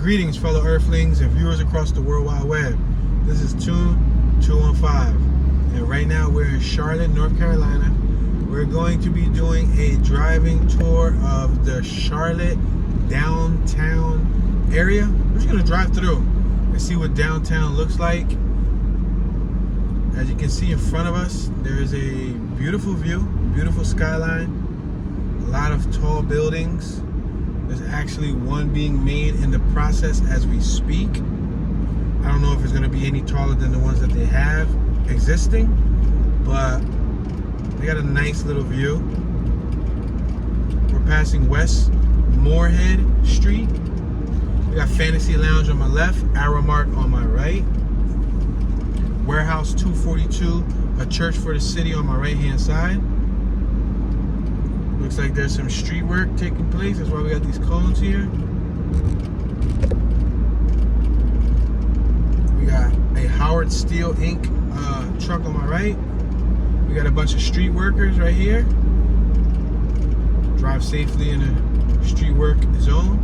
Greetings, fellow Earthlings and viewers across the World Wide Web. This is Tune 215, and right now we're in Charlotte, North Carolina. We're going to be doing a driving tour of the Charlotte downtown area. We're just going to drive through and see what downtown looks like. As you can see in front of us, there is a beautiful view, beautiful skyline, a lot of tall buildings. There's actually one being made in the process as we speak. I don't know if it's going to be any taller than the ones that they have existing, but they got a nice little view. We're passing West Moorhead Street. We got Fantasy Lounge on my left, Arrow Mark on my right. Warehouse 242, a church for the city on my right hand side. Looks like there's some street work taking place. That's why we got these cones here. We got a Howard Steel Inc. Truck on my right. We got a bunch of street workers right here. Drive safely in a street work zone.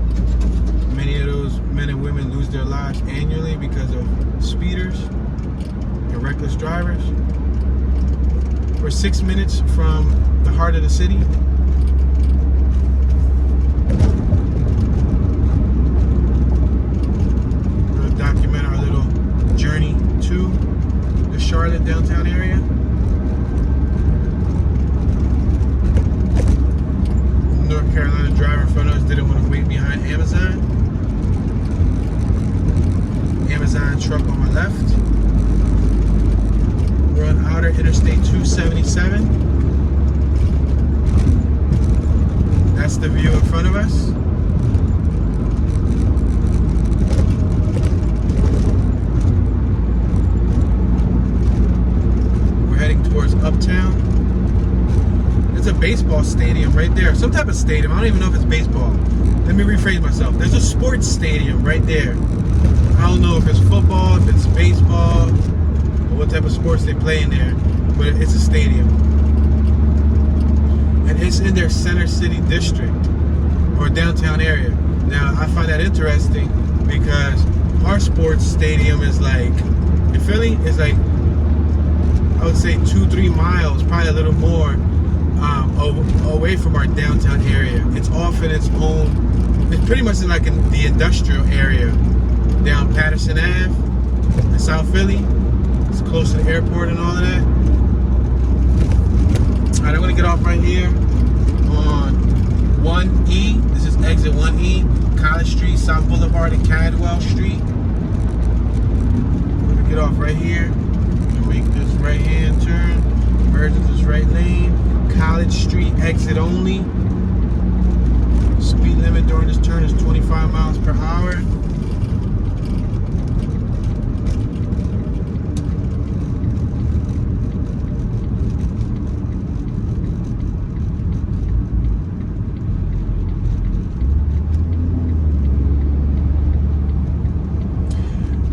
Many of those men and women lose their lives annually because of speeders and reckless drivers. We're 6 minutes from the heart of the city. We'll document our little journey to the Charlotte downtown area. North Carolina driver in front of us didn't want to wait behind Amazon. Amazon truck on my left. We're on outer Interstate 277. That's the view in front of us. We're heading towards Uptown. There's a baseball stadium right there. Some type of stadium. I don't even know if it's baseball. Let me rephrase myself. There's a sports stadium right there. I don't know if it's football, if it's baseball, or what type of sports they play in there, but it's a stadium. And it's in their Center City District, or downtown area. Now, I find that interesting because our sports stadium is like, in Philly, it's like, I would say 2-3 miles, probably a little more, away from our downtown area. It's off in its own, it's pretty much like in the industrial area down Patterson Ave in South Philly. It's close to the airport and all of that. Alright, I'm going to get off right here on 1E. This is exit 1E, College Street, South Boulevard, and Cadwell Street. I'm going to get off right here and make this right hand turn, merge into this right lane. College Street, exit only. Speed limit during this turn is 25 miles per hour.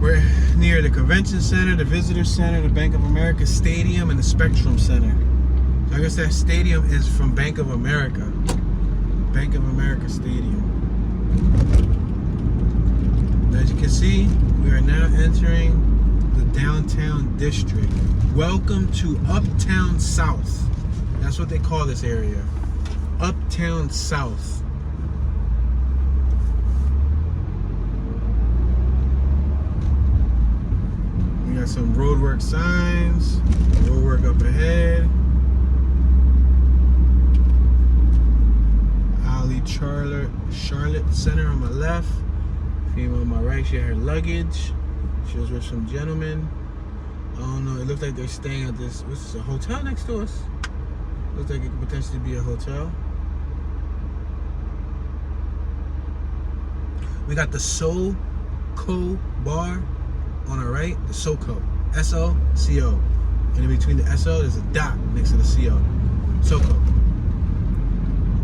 We're near the Convention Center, the Visitor Center, the Bank of America Stadium, and the Spectrum Center. So I guess that stadium is from Bank of America. Bank of America Stadium. As you can see, we are now entering the downtown district. Welcome to Uptown South. That's what they call this area. Uptown South. We got some roadwork signs, roadwork up ahead. Charlotte Center on my left. Female on my right, she had her luggage. She was with some gentlemen. I don't know, it looked like they're staying at this, what's this, a hotel next to us? Looks like it could potentially be a hotel. We got the SoCo bar on our right, the SoCo, S-O-C-O. And in between the S-O, there's a dot next to the C-O. SoCo.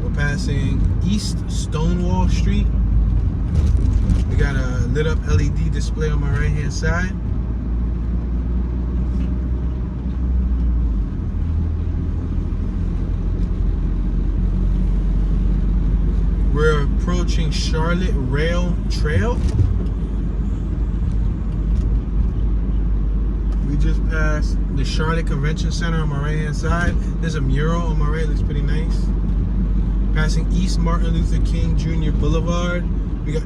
We're passing East Stonewall Street. We got a lit up LED display on my right hand side. We're approaching Charlotte Rail Trail. just passed the Charlotte Convention Center on my right hand side. There's a mural on my right, looks pretty nice. Passing East Martin Luther King Jr. Boulevard. We got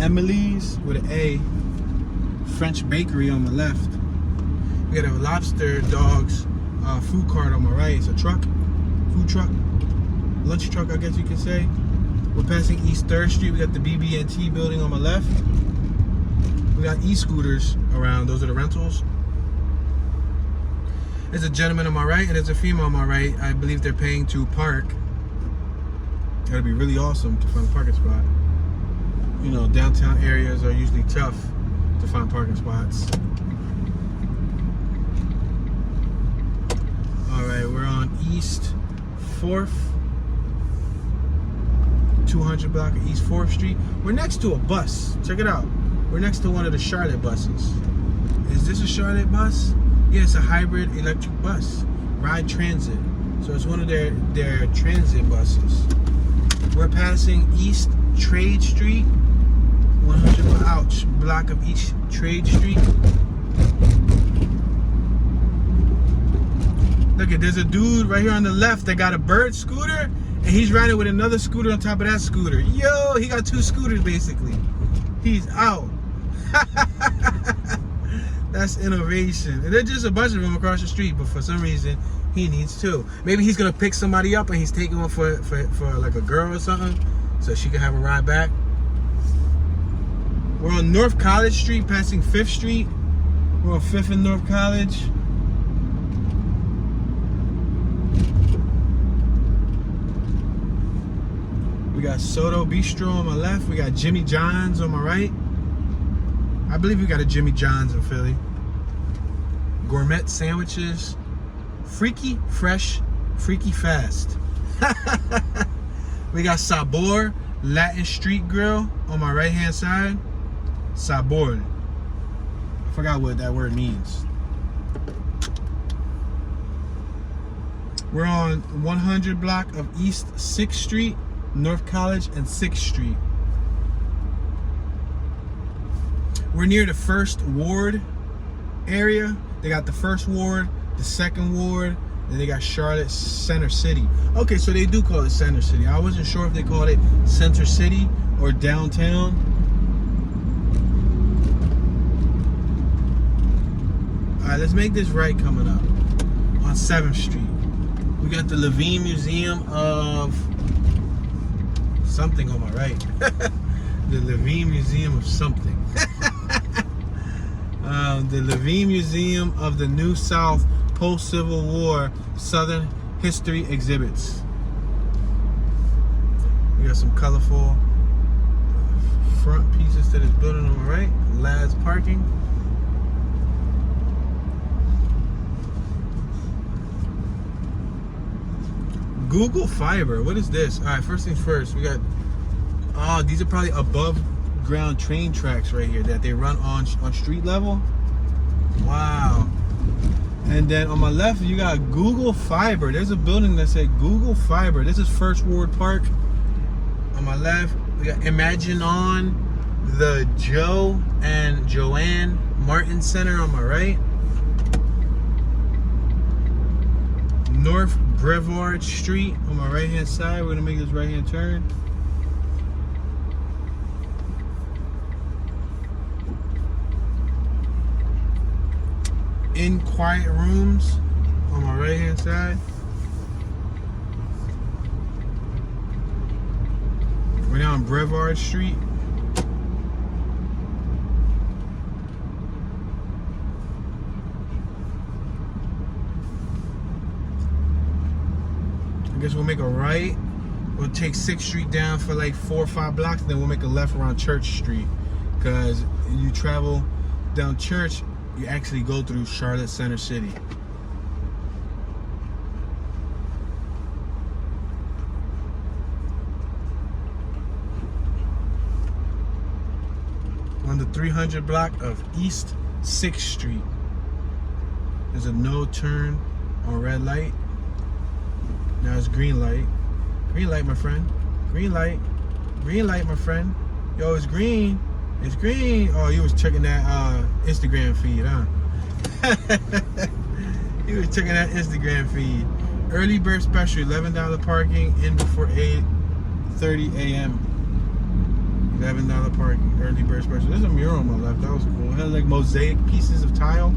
Emily's with an A French Bakery on my left. We got a Lobster Dogs food cart on my right. It's a truck, food truck, lunch truck, I guess you could say. We're passing East 3rd Street. We got the BB&T building on my left. We got e-scooters around. Those are the rentals. There's a gentleman on my right and there's a female on my right. I believe they're paying to park. That'd be really awesome to find a parking spot. You know, downtown areas are usually tough to find parking spots. Alright, we're on East 4th, 200 block of East 4th Street. We're next to a bus. Check it out. We're next to one of the Charlotte buses. Is this a Charlotte bus? Yeah, it's a hybrid electric bus. Ride Transit. So it's one of their transit buses. We're passing East Trade Street. 100 block of East Trade Street. Look at, there's a dude right here on the left that got a bird scooter, and he's riding with another scooter on top of that scooter. Yo, he got 2 scooters basically. He's out. That's innovation. And there's just a bunch of them across the street, but for some reason he needs 2. Maybe he's gonna pick somebody up and he's taking one for like a girl or something, so she can have a ride back. We're on North College Street, passing 5th Street. We're on 5th and North College. We got Soto Bistro on my left. We got Jimmy John's on my right. I believe we got a Jimmy John's in Philly. Gourmet sandwiches. Freaky fresh, freaky fast. We got Sabor Latin Street Grill on my right hand side. Sabor. I forgot what that word means. We're on 100 block of East 6th Street, North College and 6th Street. We're near the 1st Ward area. They got the 1st Ward, the 2nd Ward, and they got Charlotte Center City. Okay, so they do call it Center City. I wasn't sure if they called it Center City or downtown. All right, let's make this right coming up on 7th Street. We got the Levine Museum of something on my right. The Levine Museum of something. The Levine Museum of the New South Post-Civil War Southern History Exhibits. We got some colorful front pieces to this building on the right. Lads parking. Google Fiber, what is this? All right, first things first, we got, oh, these are probably above ground train tracks right here that they run on street level. Wow. And then on my left, you got Google Fiber. There's a building that said Google Fiber. This is 1st Ward Park. On my left, we got Imagine On, the Joe and Joanne Martin Center on my right. North Brevard Street on my right hand side. We're gonna make this right hand turn. In Quiet Rooms on my right hand side. We're now on Brevard Street. I guess we'll make a right. We'll take 6th Street down for like 4 or 5 blocks, and then we'll make a left around Church Street. Because you travel down Church, you actually go through Charlotte Center City. On the 300 block of East 6th Street. There's a no turn on red light. Now it's green light. Green light, my friend. Green light. Green light, my friend. Yo, it's green. It's green. Oh, you was checking that Instagram feed, huh? He was checking that Instagram feed. Early bird special, $11 parking in before 8:30 a.m. $11 parking, early bird special. There's a mural on my left. That was cool. It had like mosaic pieces of tile.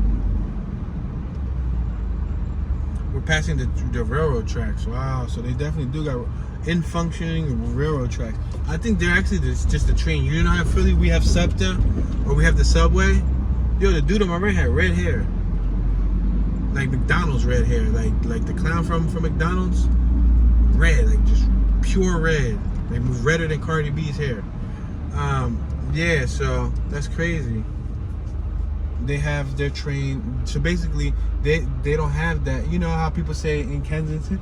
We're passing the railroad tracks. Wow, so they definitely do got in functioning railroad tracks. I think they're actually just a train. You know how in Philly we have SEPTA or we have the subway? Yo, the dude on my right had red hair. Like McDonald's red hair. Like the clown from McDonald's. Red, like just pure red. Like redder than Cardi B's hair. Yeah, so that's crazy. They have their train. So basically, they don't have that. You know how people say in Kensington?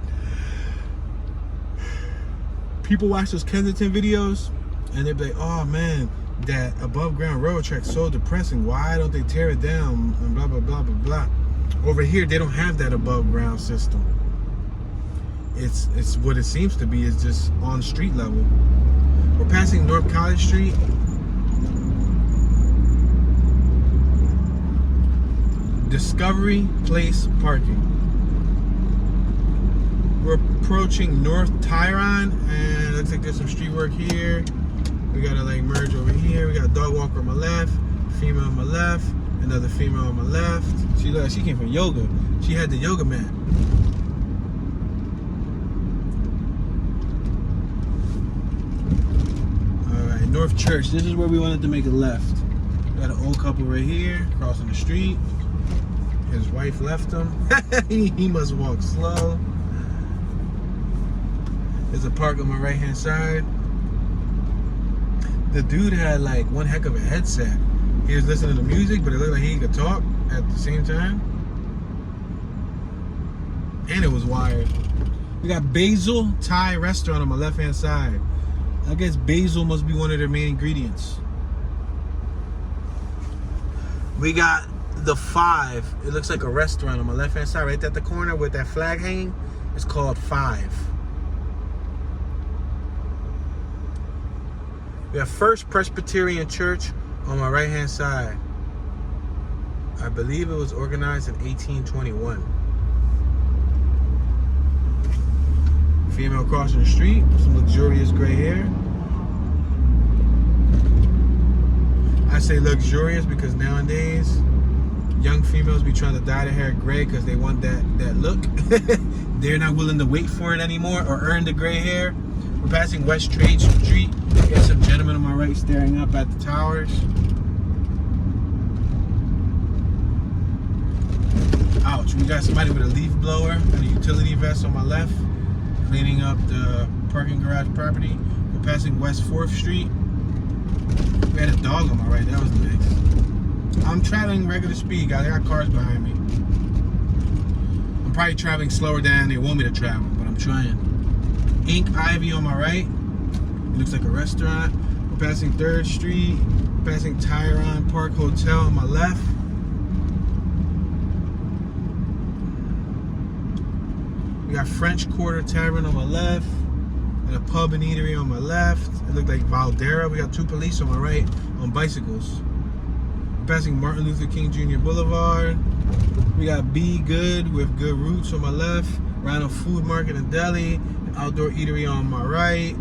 People watch those Kensington videos and they're like, oh man, that above ground railroad track's so depressing. Why don't they tear it down? And blah, blah, blah, blah, blah. Over here, they don't have that above ground system. It's what it seems to be is just on street level. We're passing North College Street. Discovery Place parking. We're approaching North Tryon, and it looks like there's some street work here. We gotta like merge over here. We got a dog walker on my left, female on my left, another female on my left. She came from yoga. She had the yoga mat. All right, North Church. This is where we wanted to make a left. We got an old couple right here crossing the street. His wife left him. He must walk slow. There's a park on my right hand side. The dude had like one heck of a headset. He was listening to music, but it looked like he could talk at the same time. And it was wired. We got Basil Thai restaurant on my left hand side. I guess basil must be one of their main ingredients. We got the 5. It looks like a restaurant on my left hand side, right at the corner with that flag hanging. It's called 5. We have First Presbyterian Church on my right hand side. I believe it was organized in 1821. Female crossing the street, some luxurious gray hair. I say luxurious because nowadays young females be trying to dye their hair gray because they want that look. They're not willing to wait for it anymore or earn the gray hair. We're passing West Trade Street. Got some gentlemen on my right staring up at the towers. Ouch, we got somebody with a leaf blower and a utility vest on my left, cleaning up the parking garage property. We're passing West 4th Street. We had a dog on my right, that was nice. I'm traveling regular speed, guys. I got cars behind me. I'm probably traveling slower than they want me to travel, but I'm trying. Ink Ivy on my right. It looks like a restaurant. We're passing 3rd Street, passing Tryon Park Hotel on my left. We got French Quarter Tavern on my left, and a pub and eatery on my left. It looked like Valdera. We got 2 police on my right on bicycles. We're passing Martin Luther King Jr. Boulevard. We got Be Good with Good Roots on my left, Ronald Food Market and Deli, an outdoor eatery on my right.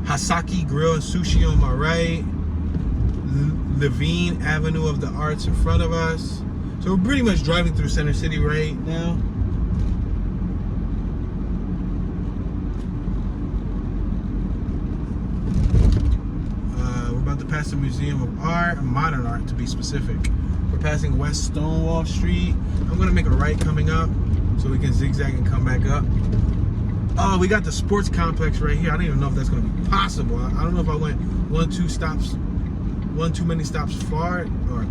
Hasaki Grill and Sushi on my right. Levine Avenue of the Arts in front of us. So we're pretty much driving through Center City right now. We're about to pass the Museum of Art, Modern Art to be specific. We're passing West Stonewall Street. I'm gonna make a right coming up so we can zigzag and come back up. Oh, we got the sports complex right here. I don't even know if that's going to be possible. I don't know if I went one too many stops far, or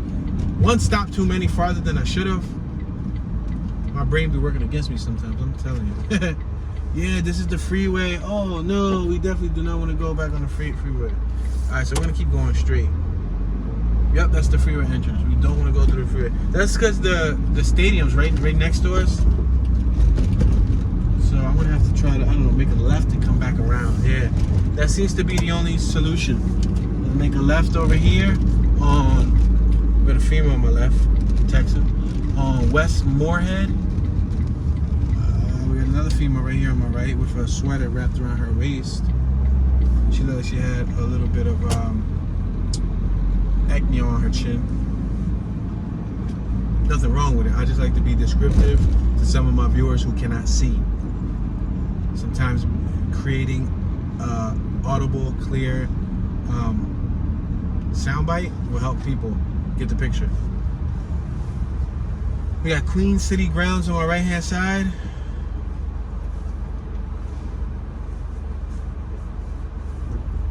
one stop too many farther than I should have. My brain be working against me sometimes, I'm telling you. Yeah, this is the freeway. Oh no, we definitely do not want to go back on the freeway. All right, so we're going to keep going straight. Yep, that's the freeway entrance. We don't want to go through the freeway. That's because the stadium's right next to us. So I'm gonna have to try to, I don't know, make a left and come back around. Yeah, that seems to be the only solution. Make a left over here on, we got a female on my left, Texas. On West Moorhead, we got another female right here on my right with a sweater wrapped around her waist. She looked like she had a little bit of acne on her chin. Nothing wrong with it. I just like to be descriptive to some of my viewers who cannot see. Sometimes creating audible, clear soundbite will help people get the picture. We got Queen City Grounds on our right hand side.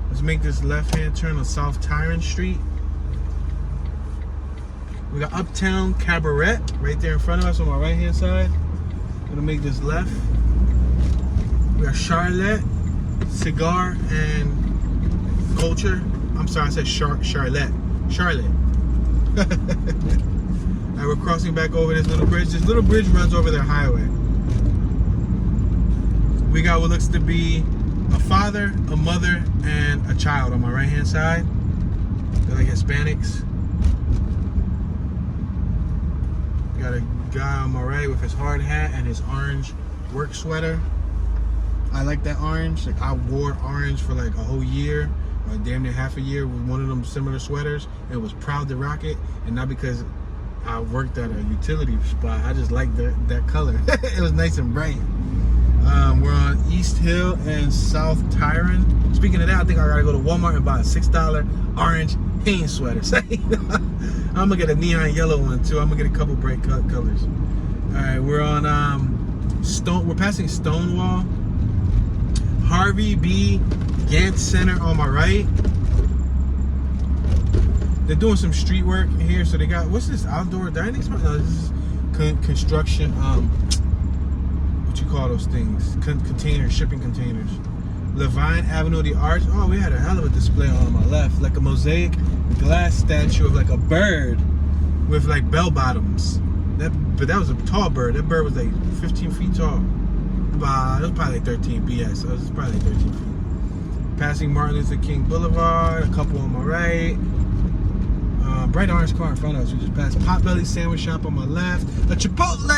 Let's make this left hand turn on South Tryon Street. We got Uptown Cabaret right there in front of us on my right hand side. Gonna make this left. We got Charlotte Cigar and Culture. I'm sorry, I said Charlotte. Alright, we're crossing back over this little bridge. This little bridge runs over their highway. We got what looks to be a father, a mother, and a child on my right hand side. They're like Hispanics. Got a guy on my right with his hard hat and his orange work sweater. I like that orange. Like, I wore orange for like a whole year, or damn near half a year, with one of them similar sweaters, and was proud to rock it. And not because I worked at a utility spot, I just liked that color. It was nice and bright. We're on East Hill and South Tryon. Speaking of that, I think I gotta go to Walmart and buy a $6 orange Hanes sweater. I'm gonna get a neon yellow one too. I'm gonna get a couple bright colors. All right, we're on we're passing Stonewall. Harvey B. Gant Center on my right. They're doing some street work here, so they got, what's this, outdoor dining spot? No, this is construction. What you call those things? Containers, shipping containers. Levine Avenue, the Arch. Oh, we had a hell of a display on my left, like a mosaic glass statue of like a bird with like bell bottoms. But that was a tall bird. That bird was like 15 feet tall. It was probably like 13 BS. So it was probably like 13 feet. Passing Martin Luther King Boulevard. A couple on my right. Bright orange car in front of us. We just passed Potbelly Sandwich Shop on my left. A Chipotle.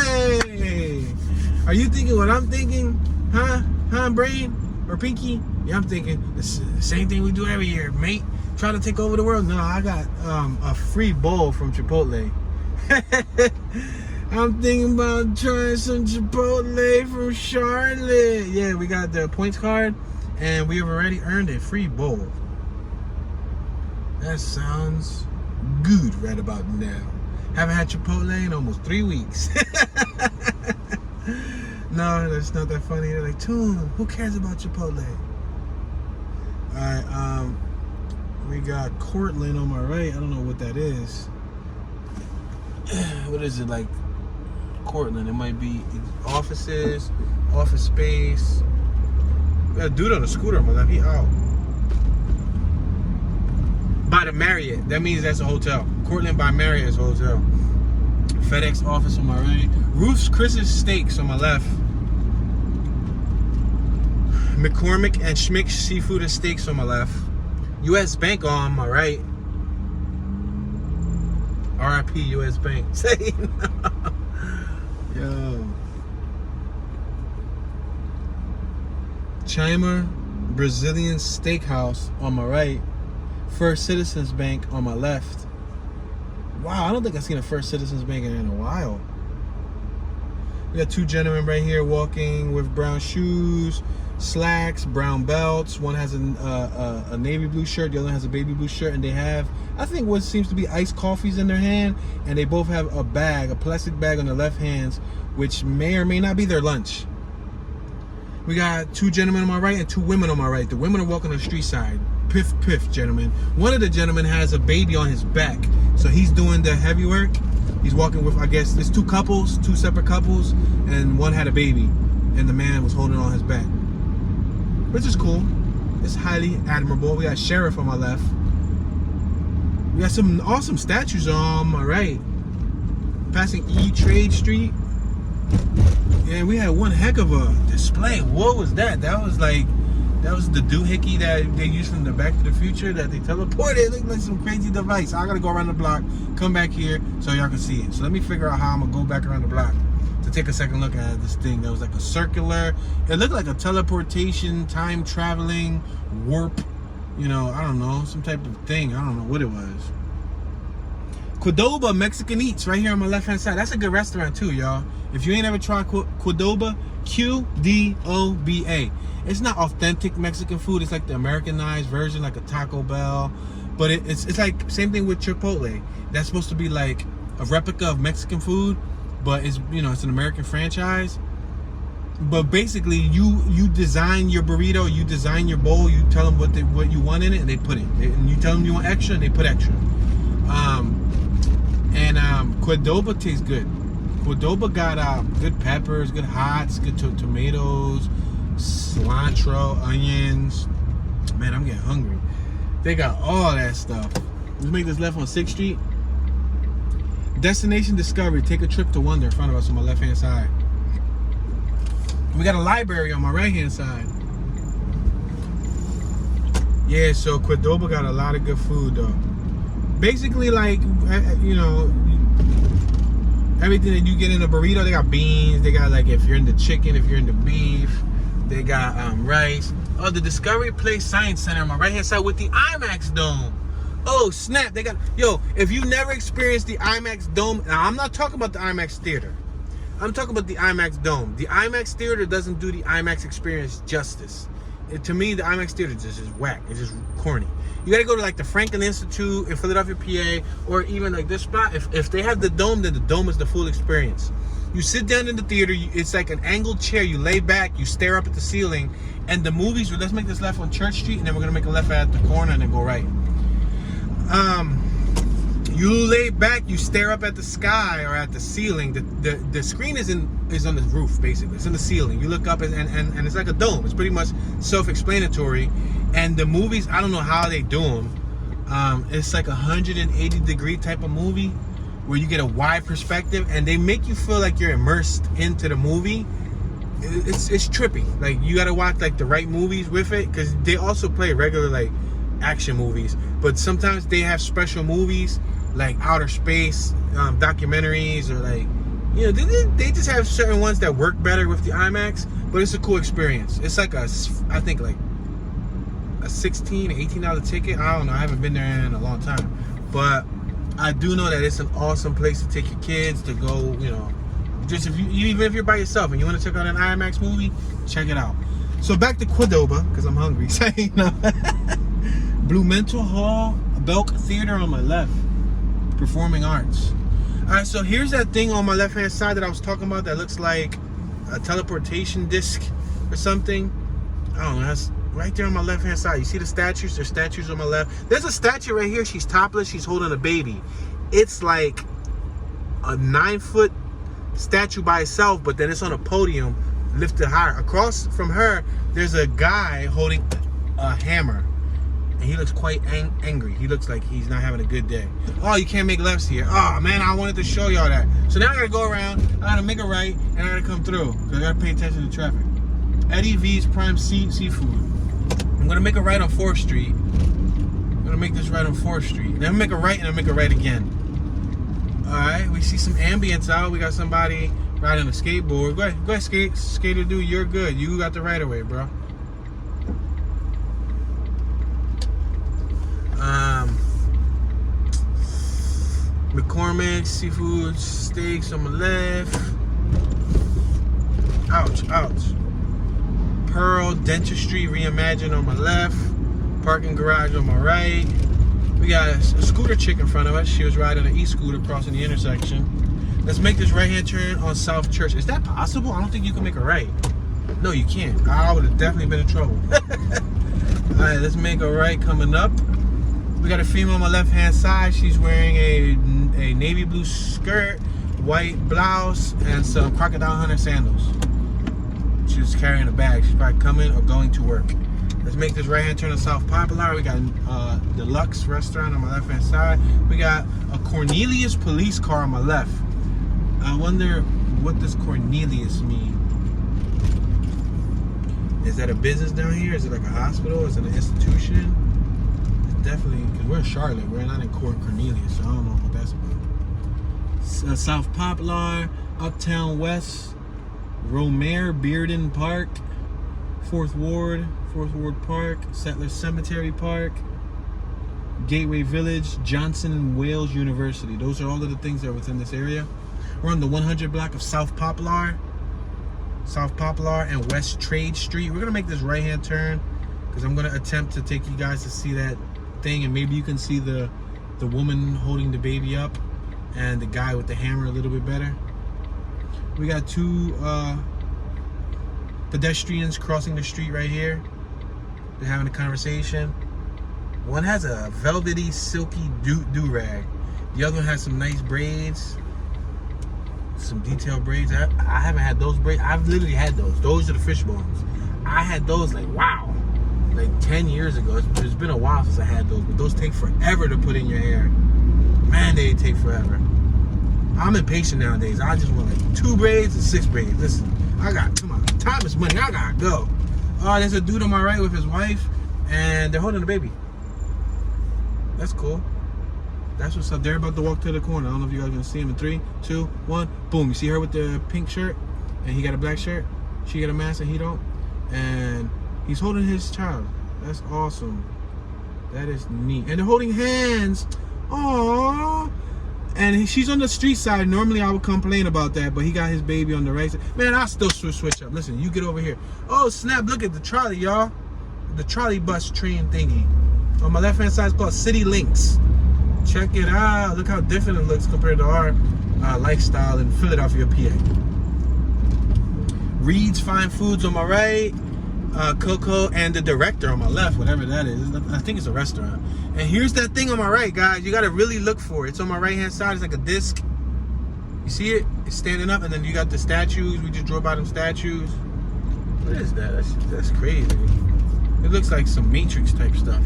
Are you thinking what I'm thinking? Huh, brain? Or Pinky? Yeah, I'm thinking the same thing we do every year, mate. Try to take over the world. No, I got a free bowl from Chipotle. I'm thinking about trying some Chipotle from Charlotte. Yeah, we got the points card, and we have already earned a free bowl. That sounds good right about now. Haven't had Chipotle in almost 3 weeks. No, that's not that funny. They're like, Toon, who cares about Chipotle? Alright, we got Cortland on my right. I don't know what that is. What is it, like Cortland? It might be offices, office space. We got a dude on a scooter on my left. He out. By the Marriott. That means that's a hotel. Cortland by Marriott is a hotel. FedEx office on my right. Ruth's Chris's Steaks on my left. McCormick and Schmick's Seafood and Steaks on my left. U.S. Bank on my right. R.I.P. U.S. Bank. Yo. Chimer Brazilian Steakhouse on my right. First Citizens Bank on my left. Wow, I don't think I've seen a First Citizens Bank in a while. We got two gentlemen right here walking with brown shoes, slacks, brown belts. One has a navy blue shirt, the other one has a baby blue shirt, and they have, I think, what seems to be iced coffees in their hand, and they both have a bag, a plastic bag on their left hands, which may or may not be their lunch. We got two gentlemen on my right and two women on my right. The women are walking on the street side. Piff, piff, gentlemen. One of the gentlemen has a baby on his back, so he's doing the heavy work. He's walking with, I guess, there's two couples, two separate couples, and one had a baby, and the man was holding on his back, which is cool. It's highly admirable. We got Sheriff on my left. We got some awesome statues on my right. Passing Trade Street. Yeah, we had one heck of a display. What was that? That That was the doohickey that they used from the Back to the Future that they teleported. It looked like some crazy device. I gotta go around the block, come back here so y'all can see it. So let me figure out how I'm gonna go back around the block to take a second look at this thing. That was like a circular, it looked like a teleportation, time traveling, warp, you know, I don't know, some type of thing. I don't know what it was. Cordoba Mexican Eats right here on my left hand side. That's a good restaurant too, y'all. If you ain't ever tried Cordoba, Qdoba. It's not authentic Mexican food. It's like the Americanized version, like a Taco Bell. But it's like same thing with Chipotle. That's supposed to be like a replica of Mexican food, but it's, you know, it's an American franchise. But basically, you design your burrito, you design your bowl, you tell them what you want in it, and they put it. And you tell them you want extra, and they put extra. Cordoba tastes good. Cordoba got good peppers, good hots, good tomatoes, cilantro, onions. Man, I'm getting hungry. They got all that stuff. Let's make this left on 6th Street. Destination Discovery. Take a trip to wonder in front of us on my left hand side. We got a library on my right hand side. Yeah, so Cordoba got a lot of good food though. Basically, like, you know, everything that you get in a burrito. They got beans. They got, like, if you're into chicken, if you're into beef, they got rice. Oh, the Discovery Place Science Center on my right hand side with the Imax Dome. Oh snap! They got, yo. If you've never experienced the Imax Dome, now I'm not talking about the Imax Theater. I'm talking about the Imax Dome. The Imax Theater doesn't do the Imax experience justice. To me, the Imax Theater is just whack. It's just corny. You gotta go to like the Franklin Institute in Philadelphia, PA, or even like this spot. If they have the dome, then the dome is the full experience. You sit down in the theater. It's like an angled chair. You lay back. You stare up at the ceiling, and the movies. Let's make this left on Church Street, and then we're gonna make a left at the corner, and then go right. You lay back, you stare up at the sky or at the ceiling. The screen is on the roof, basically. It's in the ceiling. You look up and it's like a dome. It's pretty much self-explanatory. And the movies, I don't know how they do them. It's like a 180-degree type of movie where you get a wide perspective, and they make you feel like you're immersed into the movie. It's trippy. Like, you gotta watch like the right movies with it, because they also play regular like action movies, but sometimes they have special movies like outer space documentaries, or like, you know, they just have certain ones that work better with the IMAX. But it's a cool experience. It's like I think like a $16, $18 ticket. I don't know, I haven't been there in a long time, but I do know that it's an awesome place to take your kids to go. You know, just even if you're by yourself and you want to check out an IMAX movie, check it out. So back to Cordoba, because I'm hungry. So, you know, Blumenthal Hall, Belk Theater on my left, performing arts. All right, so here's that thing on my left hand side that I was talking about that looks like a teleportation disc or something. I don't know, that's right there on my left hand side. You see the statues? There's statues on my left. There's a statue right here. She's topless. She's holding a baby. It's like a 9-foot statue by itself, but then it's on a podium lifted higher. Across from her, there's a guy holding a hammer, and he looks quite angry. He looks like he's not having a good day. Oh, you can't make lefts here. Oh man, I wanted to show y'all that. So now I gotta go around, I gotta make a right, and I gotta come through, because I gotta pay attention to traffic. Eddie V's Prime Seafood. I'm gonna make a right on 4th Street. I'm gonna make this right on 4th Street. Then I'm gonna make a right, and I'll make a right again. Alright, we see some ambience out. We got somebody riding a skateboard. Go ahead, skater dude, you're good. You got the right of way, bro. McCormick Seafood Steaks on my left. Ouch. Pearl Dentistry Reimagined on my left. Parking garage on my right. We got a scooter chick in front of us. She was riding an e-scooter crossing the intersection. Let's make this right-hand turn on South Church. Is that possible? I don't think you can make a right. No, you can't. I would have definitely been in trouble. All right, let's make a right coming up. We got a female on my left-hand side. She's wearing a navy blue skirt, white blouse, and some Crocodile Hunter sandals. She's carrying a bag. She's probably coming or going to work. Let's make this right-hand turn on South Poplar. We got Deluxe Restaurant on my left-hand side. We got a Cornelius police car on my left. I wonder what does Cornelius mean. Is that a business down here? Is it like a hospital? Is it an institution? It's definitely, because we're in Charlotte. We're not in Cornelius, so I don't know what that's about. South Poplar, Uptown West, Romare, Bearden Park, Fourth Ward Park, Settler Cemetery Park, Gateway Village, Johnson and Wales University. Those are all of the things that are within this area. We're on the 100 block of South Poplar and West Trade Street. We're gonna make this right-hand turn because I'm gonna attempt to take you guys to see that thing, and maybe you can see the woman holding the baby up and the guy with the hammer a little bit better. We got two pedestrians crossing the street right here. They're having a conversation. One has a velvety, silky do-rag. The other one has some nice braids, some detailed braids. I haven't had those braids. I've literally had those. Those are the fish bones. I had those like, wow, like 10 years ago. It's been a while since I had those, but those take forever to put in your hair. Man, they take forever. I'm impatient nowadays. I just want like 2 braids and 6 braids. Listen, come on, time is money. I gotta go. Oh, there's a dude on my right with his wife, and they're holding a baby. That's cool. That's what's up. They're about to walk to the corner. I don't know if you guys are gonna see him in 3, 2, 1. Boom. You see her with the pink shirt, and he got a black shirt. She got a mask, and he don't. And he's holding his child. That's awesome. That is neat. And they're holding hands. Aww. And she's on the street side. Normally I would complain about that, but he got his baby on the right side. Man, I'll still switch up. Listen, you get over here. Oh, snap. Look at the trolley, y'all. The trolley bus train thingy. On my left-hand side, it's called City Links. Check it out. Look how different it looks compared to our lifestyle in Philadelphia, PA. Reed's Fine Foods on my right. Coco and the director on my left, whatever that is. I think it's a restaurant. And here's that thing on my right, guys. You got to really look for it. It's on my right-hand side. It's like a disc. You see it? It's standing up, and then you got the statues. We just drove by them statues. What is that? That's crazy. It looks like some Matrix type stuff.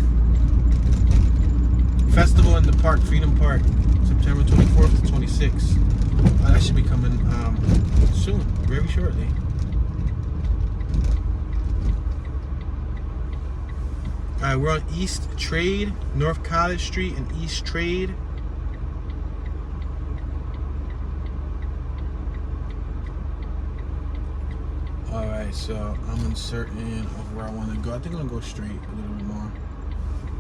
Festival in the park, Freedom Park, September 24th to 26th. That should be coming soon, very shortly. Alright, we're on East Trade, North College Street and East Trade. Alright, so I'm uncertain of where I want to go. I think I'm going to go straight a little bit more.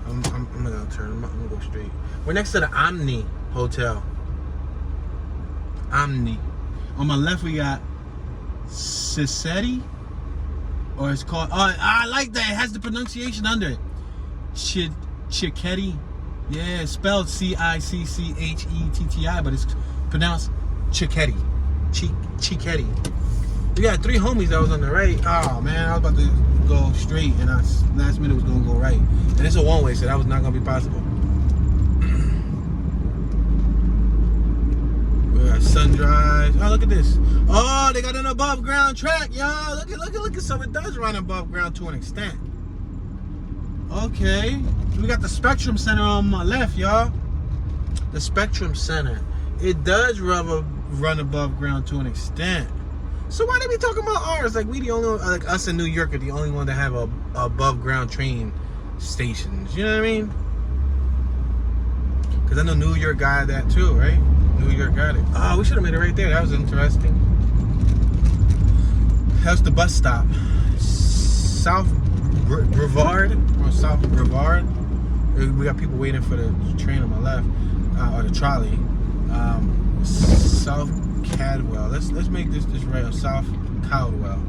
I'm going to turn. I'm going to go straight. We're next to the Omni Hotel. Omni. On my left, we got Cicetti. Or it's called... Oh, I like that. It has the pronunciation under it. Cicchetti. Yeah, it's spelled Cicchetti, but it's pronounced Cicchetti. Cicchetti. We got 3 homies that was on the right. Oh, man. I was about to go straight, and last minute was going to go right. And it's a one-way, so that was not going to be possible. We got Sun Drive. Oh, look at this. Oh, they got an above-ground track, y'all. Look at so it does run above ground to an extent. Okay. We got the Spectrum Center on my left, y'all. The Spectrum Center. It does run above ground to an extent. So why they be talking about ours? Like we the only, like us in New York are the only one that have a above ground train stations. You know what I mean? Because I know New York got that too, right? New York got it. Oh, we should have made it right there. That was interesting. That's the bus stop. South Brevard or South Brevard. We got people waiting for the train on my left, or the trolley. South Cadwell. Let's make this right. South Caldwell.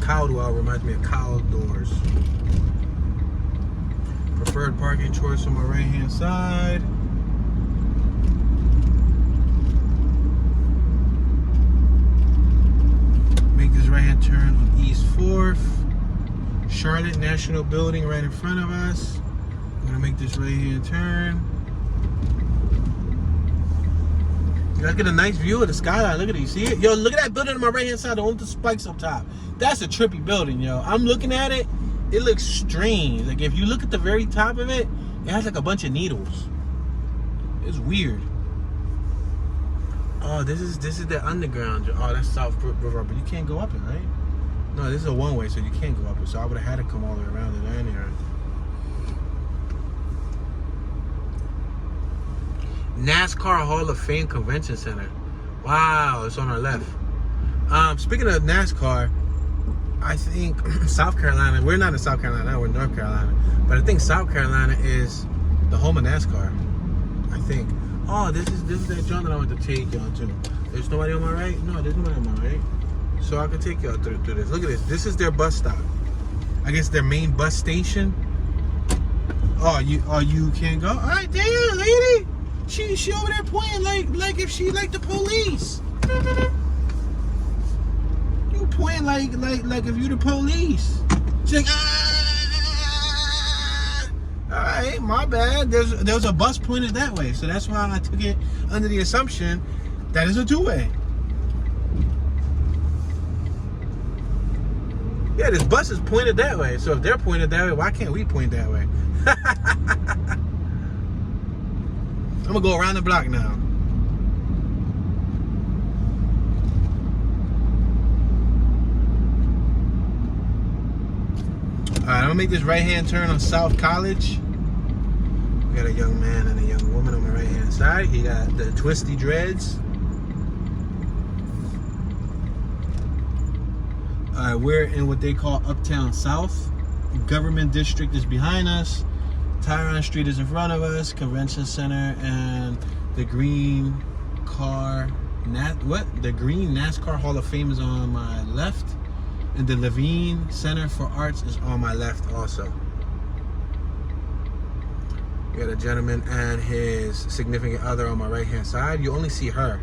Caldwell reminds me of Caldors. Preferred parking choice on my right hand side. Make this right hand turn on East 4th. Charlotte National Building right in front of us. I'm gonna make this right hand turn. You guys get a nice view of the skyline. Look at it. You see it? Yo, look at that building on my right hand side, the one with the spikes up top. That's a trippy building, yo. I'm looking at it. It looks strange. Like if you look at the very top of it, it has like a bunch of needles. It's weird. Oh, this is the underground. Oh, that's South Brevard, but you can't go up it, right? No, this is a one-way, so you can't go up it. So I would have had to come all the way around it anyway. NASCAR Hall of Fame Convention Center. Wow, it's on our left. Speaking of NASCAR, I think South Carolina, we're not in South Carolina, we're in North Carolina. But I think South Carolina is the home of NASCAR. I think. Oh, this is that joint that I want to take y'all to. There's nobody on my right? No, there's nobody on my right. So I can take y'all through this. Look at this. This is their bus stop. I guess their main bus station. Oh, you can't go? Alright, damn, lady. She over there pointing like if she like the police. You pointing like if you the police. She's like, alright, my bad. There was a bus pointed that way, so that's why I took it under the assumption that is a two-way. Yeah, this bus is pointed that way, so if they're pointed that way, why can't we point that way? I'm gonna go around the block now. Alright, I'm gonna make this right-hand turn on South College. We got a young man and a young woman on my right-hand side. He got the twisty dreads. Alright, we're in what they call Uptown South. Government District is behind us. Tryon Street is in front of us. Convention Center and the green NASCAR Hall of Fame is on my left. And the Levine Center for Arts is on my left also. We got a gentleman and his significant other on my right-hand side. You only see her.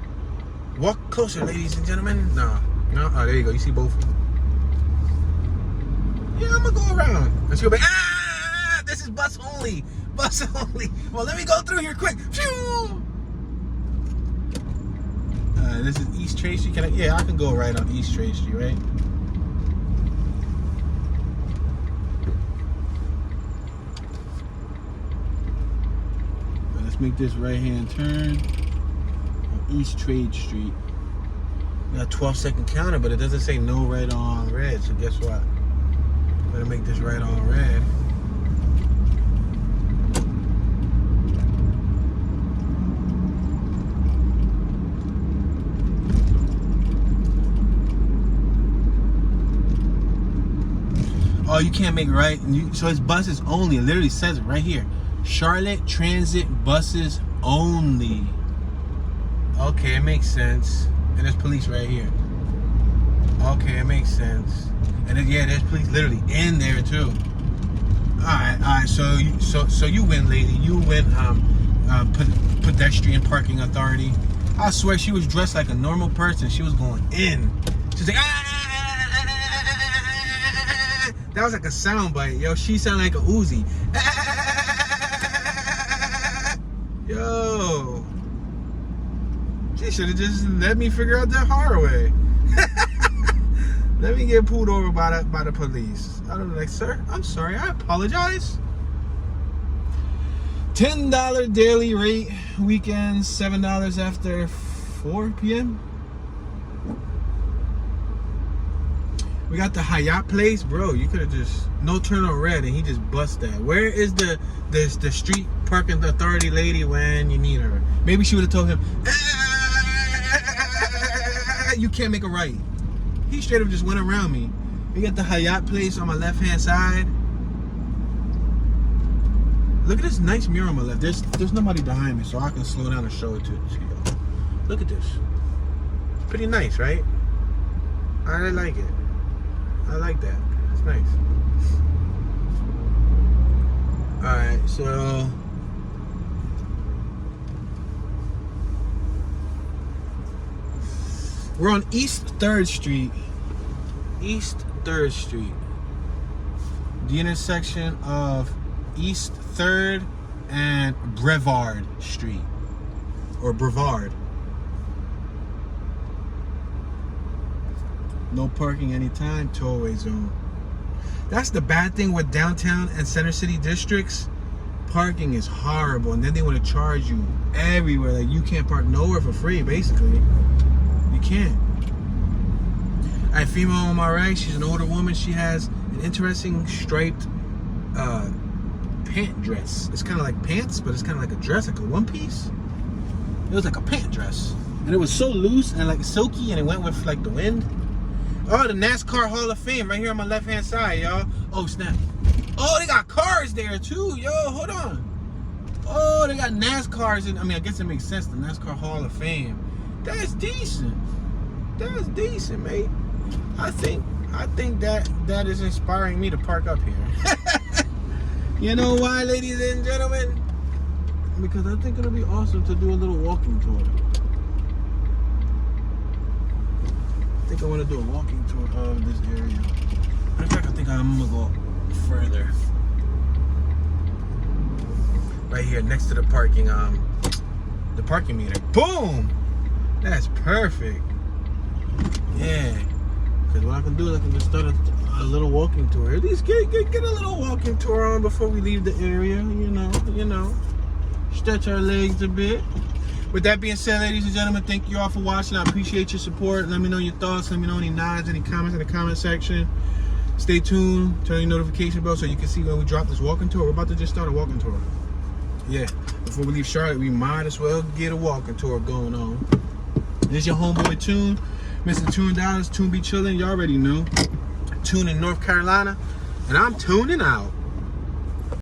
Walk closer, ladies and gentlemen. No. Oh, there you go. You see both of them. Yeah, I'm gonna go around. And she'll be, this is bus only. Bus only. Well, let me go through here quick. Phew! This is East Trade Street. Yeah, I can go right on East Trade Street, right? Let's make this right-hand turn on East Trade Street. Got a 12-second counter, but it doesn't say no red on red. So guess what? Better make this right on red. Oh, you can't make right. So it's buses only. It literally says it right here. Charlotte Transit buses only. Okay, it makes sense. And there's police right here. Okay, it makes sense. And then, yeah, there's police literally in there too. All right. So you win, lady. You win. Pedestrian Parking Authority. I swear she was dressed like a normal person. She was going in. She's like, that was like a sound bite, yo. She sounded like a Uzi. Yo. She should have just let me figure out that hard way. Let me get pulled over by the police. I don't know, like, sir, I'm sorry, I apologize. $10 daily rate, weekends, $7 after 4 p.m. We got the Hayate Place, bro. You could have just no turn on red, and he just bust that. Where is the street parking authority lady when you need her? Maybe she would have told him, you can't make a right. He straight up just went around me. We got the Hayate Place on my left-hand side. Look at this nice mirror on my left. There's nobody behind me, so I can slow down and show it to y'all. Look at this. Pretty nice, right? I really like it. I like that. It's nice. Alright, so we're on East 3rd Street. East 3rd Street. The intersection of East 3rd and Brevard Street. Or Brevard. No parking anytime, tollway zone. That's the bad thing with downtown and center city districts. Parking is horrible, and then they want to charge you everywhere. Like, you can't park nowhere for free, basically. You can't. All right, female on my right. She's an older woman. She has an interesting striped pant dress. It's kind of like pants, but it's kind of like a dress, like a one piece. It was like a pant dress, and it was so loose and like silky, and it went with like the wind. Oh, the NASCAR Hall of Fame right here on my left hand side, y'all. Oh snap! Oh, they got cars there too, yo. Hold on. Oh, they got NASCARs, and I mean, I guess it makes sense. The NASCAR Hall of Fame. That's decent. That's decent, mate. I think that is inspiring me to park up here. You know why, ladies and gentlemen? Because I think it'll be awesome to do a little walking tour. I think I want to do a walking tour of this area. In fact, I think I'm gonna go further. Right here, next to the parking meter. Boom! That's perfect. Yeah. Because what I can do is I can just start a little walking tour. At least get a little walking tour on before we leave the area. You know. Stretch our legs a bit. With that being said, ladies and gentlemen, thank you all for watching. I appreciate your support. Let me know your thoughts. Let me know any nods, any comments in the comment section. Stay tuned. Turn your notification bell so you can see when we drop this walking tour. We're about to just start a walking tour. Yeah. Before we leave Charlotte, we might as well get a walking tour going on. This is your homeboy Tune. Mr. $2. Tune be chilling. You already know. Tune in North Carolina. And I'm tuning out.